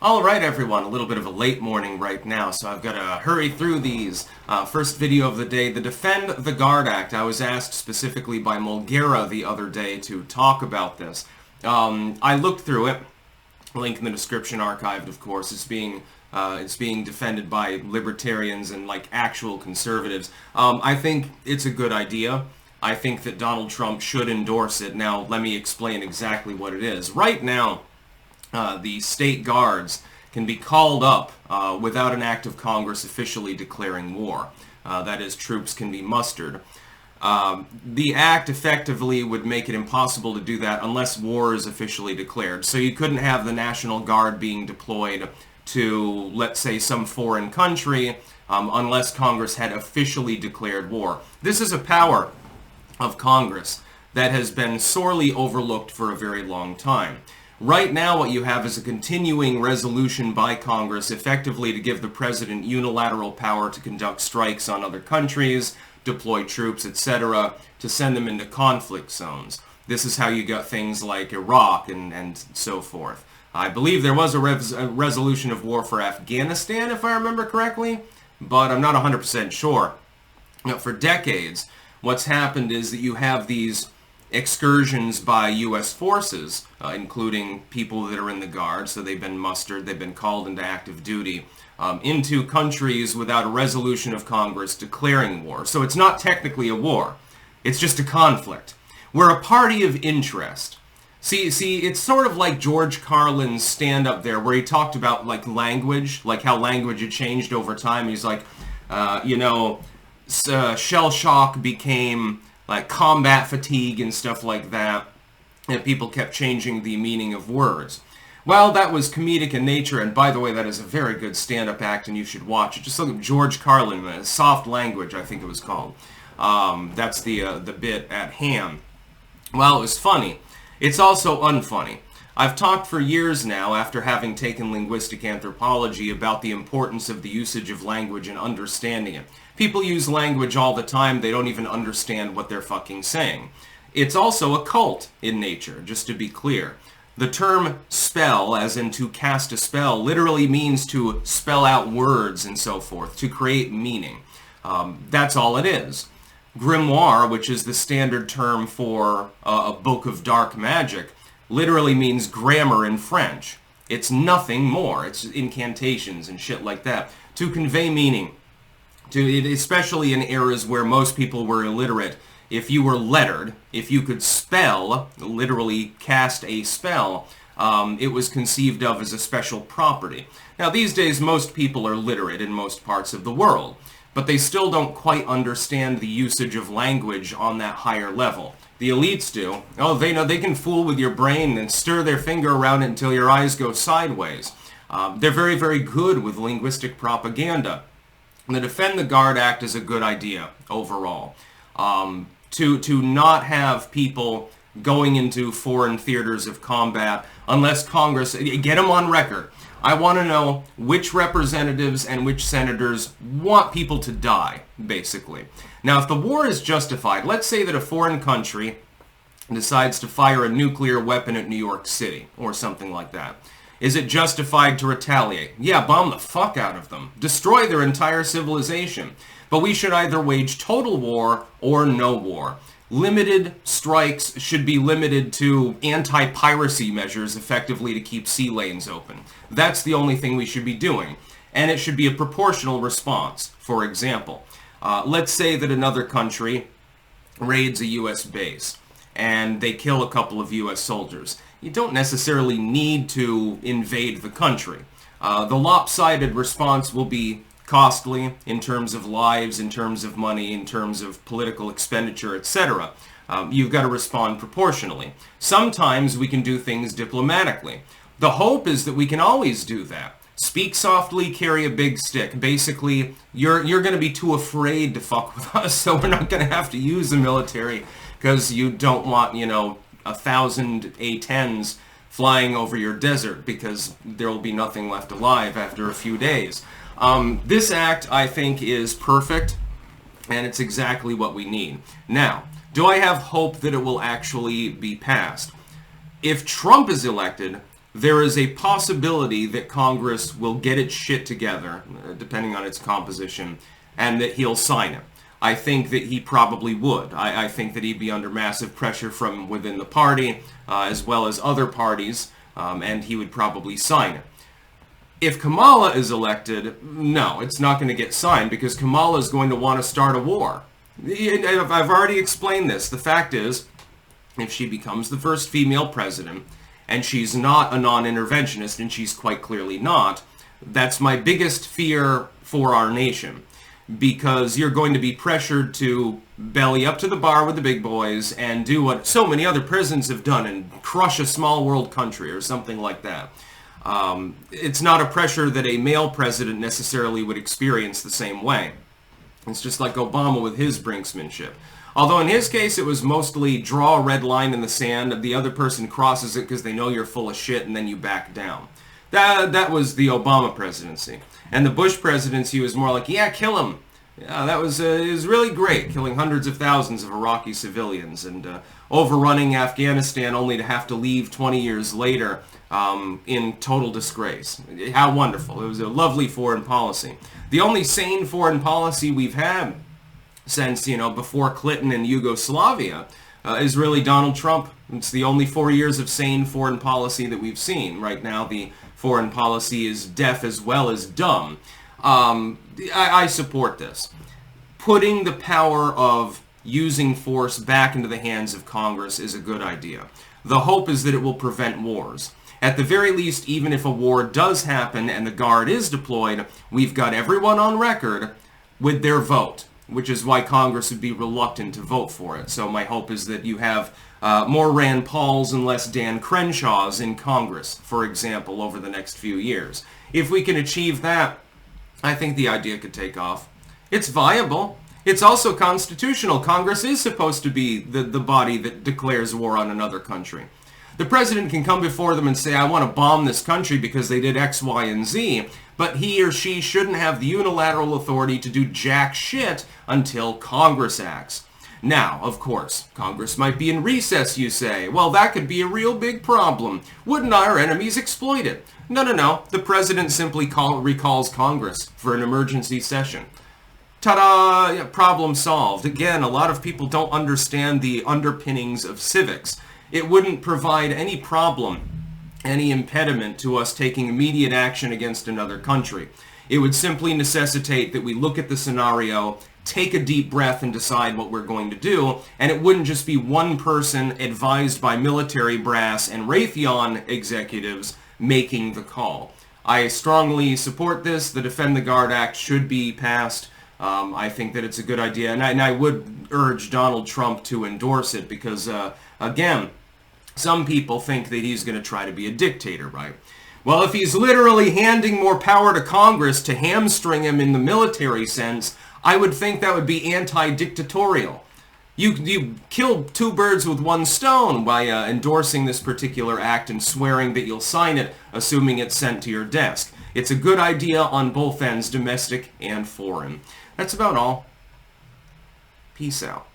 All right, everyone, a little bit of a late morning right now, so I've got to hurry through these. First video of the day, the Defend the Guard Act. I was asked specifically by Mulgera the other day to talk about this. I looked through it. Link in the description, archived, of course. It's being defended by libertarians and like actual conservatives. I think it's a good idea. I think that Donald Trump should endorse it. Now, let me explain exactly what it is. Right now, the state guards can be called up without an act of Congress officially declaring war. That is, troops can be mustered. The act effectively would make it impossible to do that unless war is officially declared. So you couldn't have the National Guard being deployed to, let's say, some foreign country unless Congress had officially declared war. This is a power of Congress that has been sorely overlooked for a very long time. Right now, what you have is a continuing resolution by Congress effectively to give the president unilateral power to conduct strikes on other countries, deploy troops, etc., to send them into conflict zones. This is how you got things like Iraq and so forth. I believe there was a resolution of war for Afghanistan, if I remember correctly, but I'm not 100% sure. Now, for decades, what's happened is that you have these excursions by U.S. forces, including people that are in the Guard, so they've been mustered, they've been called into active duty, into countries without a resolution of Congress declaring war. So it's not technically a war. It's just a conflict. We're a party of interest. See, it's sort of like George Carlin's stand-up there, where he talked about, like, language, like how language had changed over time. He's like, shell shock became like combat fatigue and stuff like that, and people kept changing the meaning of words. Well, that was comedic in nature, and by the way, that is a very good stand-up act, and you should watch it. Just look at George Carlin, Soft Language, I think it was called. That's the bit at hand. Well, it was funny. It's also unfunny. I've talked for years now, after having taken linguistic anthropology, about the importance of the usage of language and understanding it. People use language all the time, they don't even understand what they're fucking saying. It's also a cult in nature, just to be clear. The term spell, as in to cast a spell, literally means to spell out words and so forth, to create meaning. That's all it is. Grimoire, which is the standard term for a book of dark magic, literally means grammar in French. It's nothing more. It's incantations and shit like that. To convey meaning. Especially in eras where most people were illiterate, if you were lettered, if you could spell, literally cast a spell, it was conceived of as a special property. Now, these days, most people are literate in most parts of the world, but they still don't quite understand the usage of language on that higher level. The elites do. Oh, they know they can fool with your brain and stir their finger around it until your eyes go sideways. They're very, very good with linguistic propaganda. The Defend the Guard Act is a good idea overall. To not have people going into foreign theaters of combat unless Congress, get them on record. I want to know which representatives and which senators want people to die, basically. Now, if the war is justified, let's say that a foreign country decides to fire a nuclear weapon at New York City or something like that. Is it justified to retaliate? Yeah, bomb the fuck out of them. Destroy their entire civilization. But we should either wage total war or no war. Limited strikes should be limited to anti-piracy measures effectively to keep sea lanes open. That's the only thing we should be doing. And it should be a proportional response. For example, let's say that another country raids a U.S. base and they kill a couple of U.S. soldiers. You don't necessarily need to invade the country. The lopsided response will be costly in terms of lives, in terms of money, in terms of political expenditure, etc. You've got to respond proportionally. Sometimes we can do things diplomatically. The hope is that we can always do that. Speak softly, carry a big stick. Basically, you're going to be too afraid to fuck with us, so we're not going to have to use the military because you don't want, 1,000 A-10s flying over your desert because there will be nothing left alive after a few days. This act, I think, is perfect, and it's exactly what we need. Now, do I have hope that it will actually be passed? If Trump is elected, there is a possibility that Congress will get its shit together, depending on its composition, and that he'll sign it. I think that he probably would. I think that he'd be under massive pressure from within the party, as well as other parties, and he would probably sign it. If Kamala is elected, no, it's not going to get signed because Kamala is going to want to start a war. I've already explained this. The fact is, if she becomes the first female president, and she's not a non-interventionist, and she's quite clearly not, that's my biggest fear for our nation. Because you're going to be pressured to belly up to the bar with the big boys and do what so many other presidents have done and crush a small world country or something like that. It's not a pressure that a male president necessarily would experience the same way. It's just like Obama with his brinksmanship. Although in his case it was mostly draw a red line in the sand, the other person crosses it because they know you're full of shit and then you back down. That was the Obama presidency. And the Bush presidency was more like, yeah, kill him. Yeah, that was it was really great, killing hundreds of thousands of Iraqi civilians and overrunning Afghanistan only to have to leave 20 years later in total disgrace. How wonderful. It was a lovely foreign policy. The only sane foreign policy we've had since, before Clinton and Yugoslavia is really Donald Trump. It's the only 4 years of sane foreign policy that we've seen. Right now, the foreign policy is deaf as well as dumb. I support this. Putting the power of using force back into the hands of Congress is a good idea. The hope is that it will prevent wars. At the very least, even if a war does happen and the Guard is deployed, we've got everyone on record with their vote, which is why Congress would be reluctant to vote for it. So my hope is that you have more Rand Pauls and less Dan Crenshaws in Congress, for example, over the next few years. If we can achieve that, I think the idea could take off. It's viable. It's also constitutional. Congress is supposed to be the body that declares war on another country. The president can come before them and say, I want to bomb this country because they did X, Y, and Z, but he or she shouldn't have the unilateral authority to do jack shit until Congress acts. Now, of course, Congress might be in recess, you say. Well, that could be a real big problem. Wouldn't our enemies exploit it? No. The president simply recalls Congress for an emergency session. Ta-da! Yeah, problem solved. Again, a lot of people don't understand the underpinnings of civics. It wouldn't provide any problem, any impediment to us taking immediate action against another country. It would simply necessitate that we look at the scenario, take a deep breath and decide what we're going to do, and it wouldn't just be one person advised by military brass and Raytheon executives making the call. I strongly support this. The Defend the Guard Act should be passed. I think that it's a good idea, and I would urge Donald Trump to endorse it because, again, some people think that he's going to try to be a dictator, right? Well, if he's literally handing more power to Congress to hamstring him in the military sense, I would think that would be anti-dictatorial. You kill two birds with one stone by endorsing this particular act and swearing that you'll sign it, assuming it's sent to your desk. It's a good idea on both ends, domestic and foreign. That's about all. Peace out.